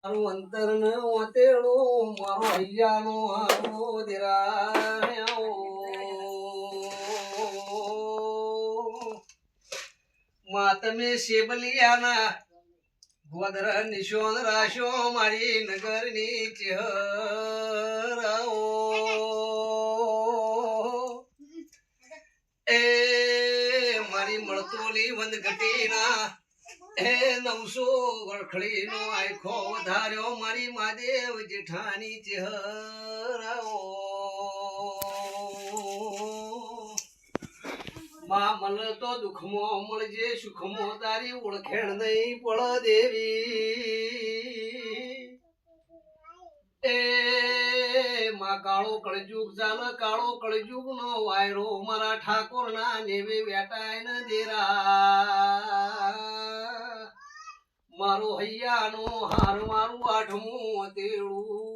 મારું અંતર ન ઓતેડો મારો હૈયાનો હારો દેરાણ્યો માતમે શેબલિયાના ગોદર નિશોન રાશો મારી નગરની ચહેરાઓ એ મારી મળતોલી વંદઘટીના એ 900 વરખડીનો આખો વધાર્યો મારી મહાદેવ જેઠાની ચહેરાઓ માં મન તો દુઃખમાં મળજે સુખમાં તારી ઓળખેણ નહીં પડ દેવી એ માં કાળો કળજુગ ચાલ કાળો કળજુગ નો વાયરો મારા ઠાકોર ના નેવે વેટાય ન દેરા મારો હૈયાનો હાર મારું આઠમું તેડું